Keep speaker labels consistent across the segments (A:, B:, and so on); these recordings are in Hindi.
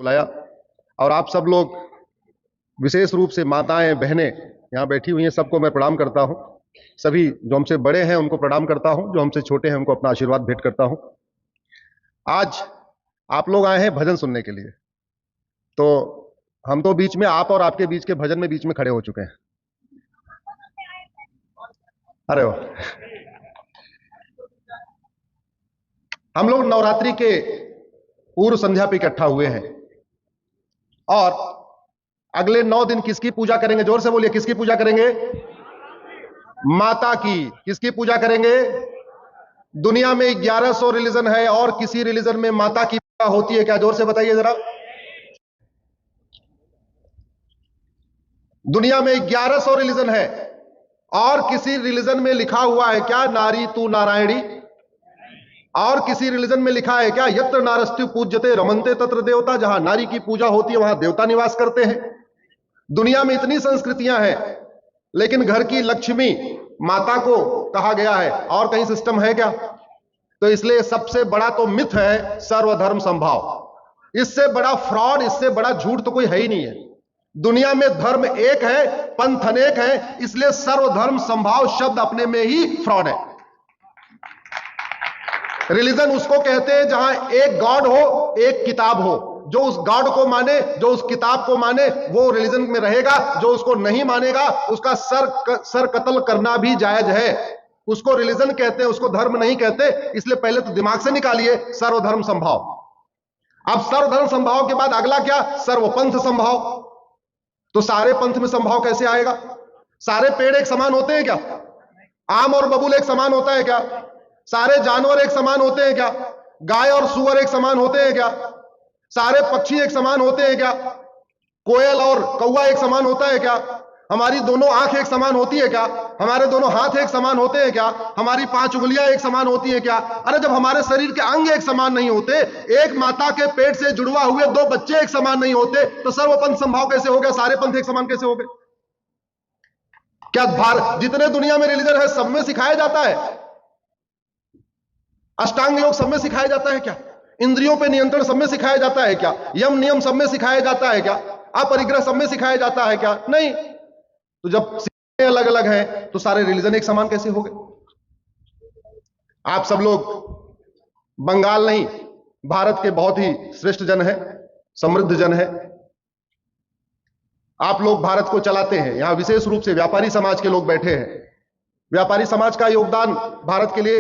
A: बुलाया। और आप सब लोग, विशेष रूप से माताएं बहनें यहां बैठी हुई हैं, सबको मैं प्रणाम करता हूं। सभी जो हमसे बड़े हैं उनको प्रणाम करता हूं, जो हमसे छोटे हैं उनको अपना आशीर्वाद भेंट करता हूं। आज आप लोग आए हैं भजन सुनने के लिए, तो हम तो बीच में, आप और आपके बीच के भजन में बीच में खड़े हो चुके हैं। अरे वाह, हम लोग नवरात्रि के पूर्व संध्या पे इकट्ठा हुए हैं और अगले 9 दिन किसकी पूजा करेंगे? जोर से बोलिए, किसकी पूजा करेंगे? माता की। किसकी पूजा करेंगे? दुनिया में 1100 रिलीजन है और किसी रिलीजन में माता की पूजा होती है क्या? जोर से बताइए जरा। दुनिया में 1100 रिलीजन है और किसी रिलीजन में लिखा हुआ है क्या नारी तू नारायणी? और किसी रिलीजन में लिखा है क्या यत्र नारस्तु पूज्यते रमन्ते तत्र देवता? जहां नारी की पूजा होती है वहां देवता निवास करते हैं। दुनिया में इतनी संस्कृतियां हैं, लेकिन घर की लक्ष्मी माता को कहा गया है। और कहीं सिस्टम है क्या? तो इसलिए सबसे बड़ा तो मिथ है सर्वधर्म संभाव। इससे बड़ा फ्रॉड, इससे बड़ा झूठ तो कोई है ही नहीं है। दुनिया में धर्म एक है, पंथ अनेक है, इसलिए सर्वधर्म संभाव शब्द अपने में ही फ्रॉड है। रिलीजन उसको कहते हैं जहां एक गॉड हो, एक किताब हो। जो उस गॉड को माने, जो उस किताब को माने, वो रिलीजन में रहेगा। जो उसको नहीं मानेगा उसका सर कत्ल करना भी जायज है। उसको रिलीजन कहते हैं, उसको धर्म नहीं कहते। इसलिए पहले तो दिमाग से निकालिए सर्वधर्म संभाव। अब सर्वधर्म संभाव के बाद अगला क्या? सर्वपंथ संभाव। तो सारे पंथ में संभाव कैसे आएगा? सारे पेड़ एक समान होते हैं क्या? आम और बबूल एक समान होता है क्या? सारे जानवर एक समान होते हैं क्या? गाय और सूअर एक समान होते हैं क्या? सारे पक्षी एक समान होते हैं क्या? कोयल और कौवा एक समान होता है क्या? हमारी दोनों आंख एक समान होती है क्या? हमारे दोनों हाथ एक समान होते हैं क्या? हमारी 5 उंगलियां एक समान होती हैं क्या? अरे जब हमारे शरीर के अंग एक समान नहीं होते, एक माता के पेट से जुड़वा हुए 2 बच्चे एक समान नहीं होते, तो सर्वपंथ संभाव कैसे हो गया? सारे पंथ एक समान कैसे हो गए? क्या भारत जितने दुनिया में रिलीजन है सब में सिखाया जाता है? अष्टांग योग सब में सिखाया जाता है क्या? इंद्रियों पे नियंत्रण सब में सिखाया जाता है क्या? यम नियम सब में सिखाया जाता है क्या? अपरिग्रह सब में सिखाया जाता है क्या? नहीं। तो जब अलग अलग हैं तो सारे रिलीजन एक समान कैसे हो गए? आप सब लोग बंगाल नहीं, भारत के बहुत ही श्रेष्ठ जन है, समृद्ध जन है। आप लोग भारत को चलाते हैं। यहां विशेष रूप से व्यापारी समाज के लोग बैठे हैं। व्यापारी समाज का योगदान भारत के लिए,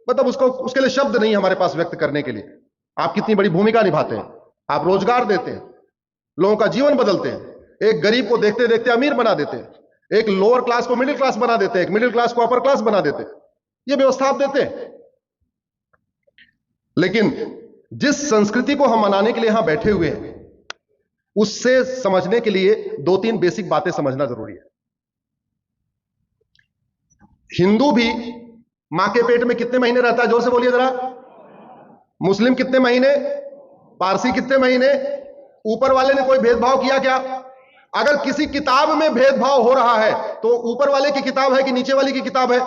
A: मतलब उसके लिए शब्द नहीं हमारे पास व्यक्त करने के लिए। आप कितनी बड़ी भूमिका निभाते हैं। आप रोजगार देते हैं, लोगों का जीवन बदलते हैं। एक गरीब को देखते देखते अमीर बना देते हैं, एक लोअर क्लास को मिडिल क्लास बना देते हैं, एक मिडिल क्लास को अपर क्लास बना देते हैं। ये व्यवस्था आप देते हैं। लेकिन जिस संस्कृति को हम मनाने के लिए यहां बैठे हुए हैं, उससे समझने के लिए 2-3 बेसिक बातें समझना जरूरी है। हिंदू भी मां के पेट में कितने महीने रहता है? जोर से बोलिए जरा। मुस्लिम कितने महीने? पारसी कितने महीने? ऊपर वाले ने कोई भेदभाव किया क्या? अगर किसी किताब में भेदभाव हो रहा है तो ऊपर वाले की किताब है कि नीचे वाले की किताब है?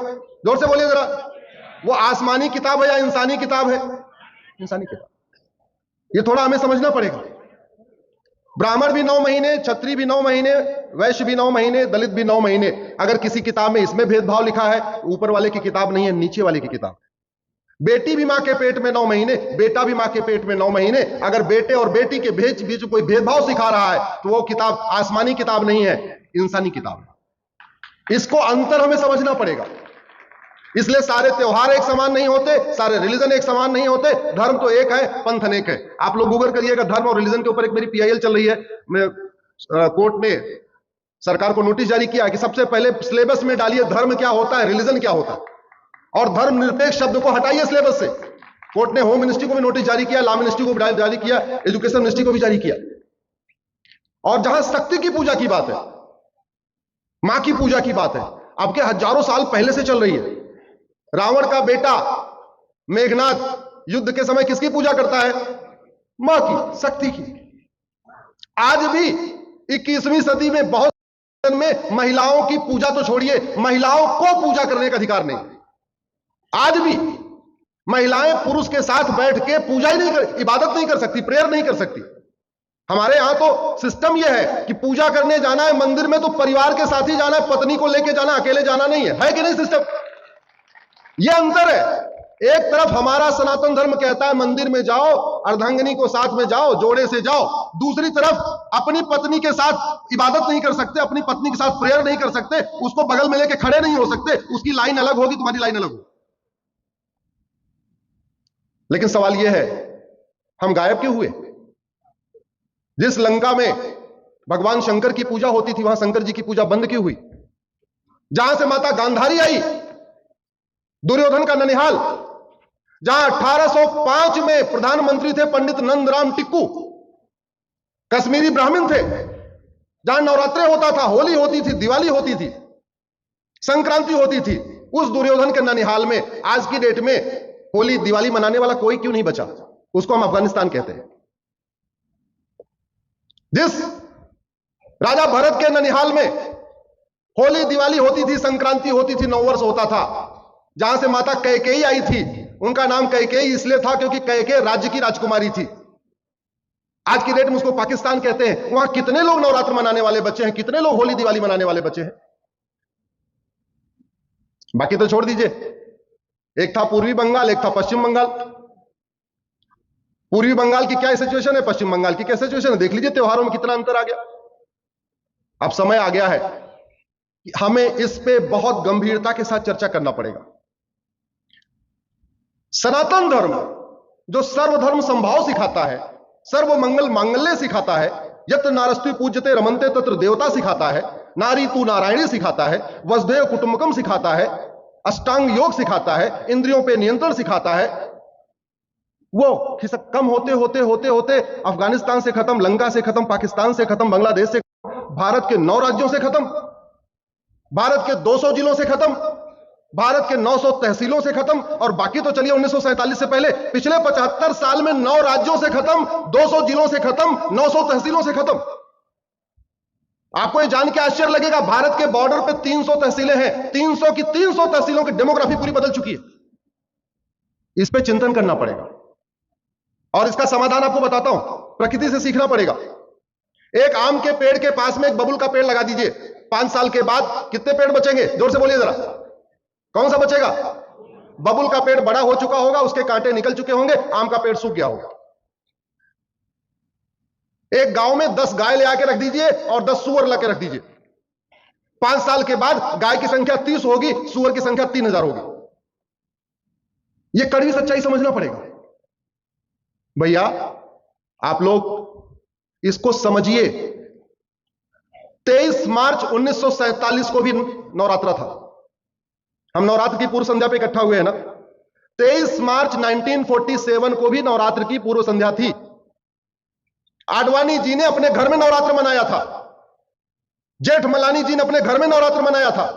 A: जोर से बोलिए जरा। वो आसमानी किताब है या इंसानी किताब है? इंसानी किताब। ये थोड़ा हमें समझना पड़ेगा। ब्राह्मण भी 9 महीने, क्षत्रिय भी 9 महीने, वैश्य भी 9 महीने, दलित भी 9 महीने। अगर किसी किताब में इसमें भेदभाव लिखा है, ऊपर वाले की किताब नहीं है, नीचे वाले की किताब। बेटी भी मां के पेट में 9 महीने, बेटा भी मां के पेट में 9 महीने। अगर बेटे और बेटी के बीच कोई भेदभाव सिखा रहा है तो वो किताब आसमानी किताब नहीं है, इंसानी किताब है। इसको अंतर हमें समझना पड़ेगा। इसलिए सारे त्योहार एक समान नहीं होते, सारे रिलीजन एक समान नहीं होते। धर्म तो एक है, पंथ अनेक है। आप लोग गूगल करिएगा, धर्म और रिलीजन के ऊपर एक मेरी PIL चल रही है। मैं कोर्ट ने सरकार को नोटिस जारी किया कि सबसे पहले सिलेबस में डालिए धर्म क्या होता है, रिलीजन क्या होता है, और धर्म निरपेक्ष शब्द को हटाइए सिलेबस से। कोर्ट ने होम मिनिस्ट्री को भी नोटिस जारी किया, लॉ मिनिस्ट्री को भी जारी किया, एजुकेशन मिनिस्ट्री को भी जारी किया। और जहां शक्ति की पूजा की बात है, मां की पूजा की बात है, अब के हजारों साल पहले से चल रही है। रावण का बेटा मेघनाथ युद्ध के समय किसकी पूजा करता है? मां की, शक्ति की। आज भी 21वीं सदी में बहुत में महिलाओं की पूजा तो छोड़िए, महिलाओं को पूजा करने का अधिकार नहीं। आज भी महिलाएं पुरुष के साथ बैठ के पूजा ही नहीं कर, इबादत नहीं कर सकती, प्रेयर नहीं कर सकती। हमारे यहां तो सिस्टम यह है कि पूजा करने जाना है मंदिर में तो परिवार के साथ ही जाना है, पत्नी को लेके जाना, अकेले जाना नहीं है कि नहीं सिस्टम? यह अंतर है। एक तरफ हमारा सनातन धर्म कहता है मंदिर में जाओ, अर्धांगिनी को साथ में जाओ, जोड़े से जाओ, दूसरी तरफ अपनी पत्नी के साथ इबादत नहीं कर सकते, अपनी पत्नी के साथ प्रेयर नहीं कर सकते, उसको बगल में लेके खड़े नहीं हो सकते, उसकी लाइन अलग होगी, तुम्हारी लाइन अलग होगी। लेकिन सवाल यह है, हम गायब क्यों हुए? जिस लंका में भगवान शंकर की पूजा होती थी, वहां शंकर जी की पूजा बंद क्यों हुई? जहां से माता गांधारी आई, दुर्योधन का ननिहाल, जहां 1805 में प्रधानमंत्री थे पंडित नंदराम टिक्कू, कश्मीरी ब्राह्मण थे, जहां नवरात्रे होता था, होली होती थी, दिवाली होती थी, संक्रांति होती थी, उस दुर्योधन के ननिहाल में आज की डेट में होली दिवाली मनाने वाला कोई क्यों नहीं बचा? उसको हम अफगानिस्तान कहते हैं। जिस राजा भरत के ननिहाल में होली दिवाली होती थी, संक्रांति होती थी, नववर्ष होता था, जहां से माता कैकेयी आई थी, उनका नाम कैकेयी इसलिए था क्योंकि कैकेयी राज्य की राजकुमारी थी। आज की डेट में उसको पाकिस्तान कहते हैं। वहां कितने लोग नवरात्र मनाने वाले बच्चे हैं, कितने लोग होली दिवाली मनाने वाले बच्चे हैं? बाकी तो छोड़ दीजिए, एक था पूर्वी बंगाल, एक था पश्चिम बंगाल। पूर्वी बंगाल की क्या सिचुएशन है, पश्चिम बंगाल की क्या सिचुएशन है, देख लीजिए त्योहारों में कितना अंतर आ गया। अब समय आ गया है कि हमें इस पे बहुत गंभीरता के साथ चर्चा करना पड़ेगा। सनातन धर्म जो सर्वधर्म संभाव सिखाता है, सर्व मंगल मांगल्य सिखाता है, यत्र नारस्ति पूज्यते रमन्ते तत्र देवता सिखाता है, नारी तू नारायणी सिखाता है, वसुधैव कुटुंबकम सिखाता है, अष्टांग योग सिखाता है, इंद्रियों पे नियंत्रण सिखाता है, वो खिसक कम होते होते होते होते अफगानिस्तान से खत्म, लंका से खत्म, पाकिस्तान से खत्म, बांग्लादेश से खत्म, भारत के 9 राज्यों से खत्म, भारत के 200 जिलों से खत्म, भारत के 900 तहसीलों से खत्म, और बाकी तो चलिए 1947 से पहले पिछले 75 साल में 9 राज्यों से खत्म, 200 जिलों से खत्म, 900 तहसीलों से खत्म। आपको यह जान के आश्चर्य लगेगा, भारत के बॉर्डर पे 300 तहसीलें हैं, 300 की 300 तहसीलों की डेमोग्राफी पूरी बदल चुकी है। इस पे चिंतन करना पड़ेगा और इसका समाधान आपको बताता हूं। प्रकृति से सीखना पड़ेगा। एक आम के पेड़ के पास में एक बबुल का पेड़ लगा दीजिए, 5 साल के बाद कितने पेड़ बचेंगे? जोर से बोलिए जरा, कौन सा बचेगा? बबुल का पेड़ बड़ा हो चुका होगा, उसके कांटे निकल चुके होंगे, आम का पेड़ सूख गया होगा। एक गांव में 10 गाय ले आके रख दीजिए और 10 सुअर ला के रख दीजिए, 5 साल के बाद गाय की संख्या 30 होगी, सुअर की संख्या 3000 होगी। यह कड़वी सच्चाई समझना पड़ेगा भैया। आप लोग इसको समझिए। 23 मार्च 1947 को भी नवरात्रा था। हम नवरात्र की पूर्व संध्या पे इकट्ठा हुए हैं ना। 23 मार्च 1947 को भी नवरात्र की पूर्व संध्या थी। आडवाणी जी ने अपने घर में नवरात्र मनाया था, जेठमलानी जी ने अपने घर में नवरात्र मनाया था,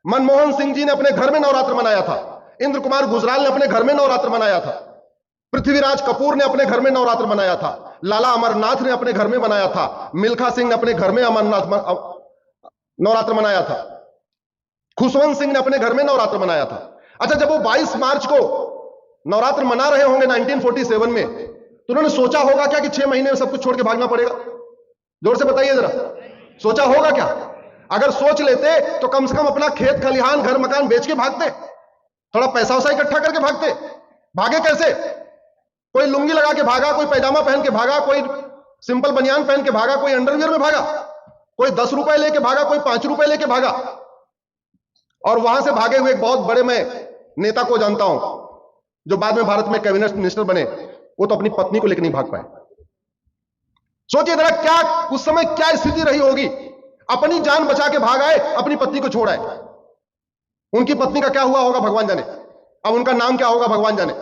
A: मनमोहन सिंह जी ने अपने घर में नवरात्र मनाया था, इंद्र कुमार गुजराल ने अपने घर में नवरात्र मनाया था, पृथ्वीराज कपूर ने अपने घर में नवरात्र मनाया था, लाला अमरनाथ ने अपने घर में मनाया था, मिल्खा सिंह ने अपने घर में नवरात्र मनाया था, खुशवंत सिंह ने अपने घर में नवरात्र मनाया था। अच्छा, जब वो 22 मार्च को नवरात्र मना रहे होंगे 1947 में, तो उन्होंने सोचा होगा क्या कि 6 महीने में सब कुछ छोड़ के भागना पड़ेगा? जोर से बताइए जरा, सोचा होगा क्या? अगर सोच लेते तो कम से कम अपना खेत खलिहान घर मकान बेच के भागते, थोड़ा पैसा वैसा इकट्ठा करके भागते। भागे कैसे? कोई लुंगी लगा के भागा, कोई पैजामा पहन के भागा, कोई सिंपल बनियान पहन के भागा, कोई अंडरवियर में भागा, कोई 10 रुपए लेके भागा, कोई 5 रुपए लेके भागा। और वहां से भागे हुए एक बहुत बड़े मैं नेता को जानता हूं जो बाद में भारत में कैबिनेट मिनिस्टर बने, वो तो अपनी पत्नी को लेकर नहीं भाग पाए। सोचिए जरा, क्या उस समय क्या स्थिति रही होगी। अपनी जान बचा के भाग आए, अपनी पत्नी को छोड़ आए। उनकी पत्नी का क्या हुआ होगा भगवान जाने, अब उनका नाम क्या होगा भगवान जाने।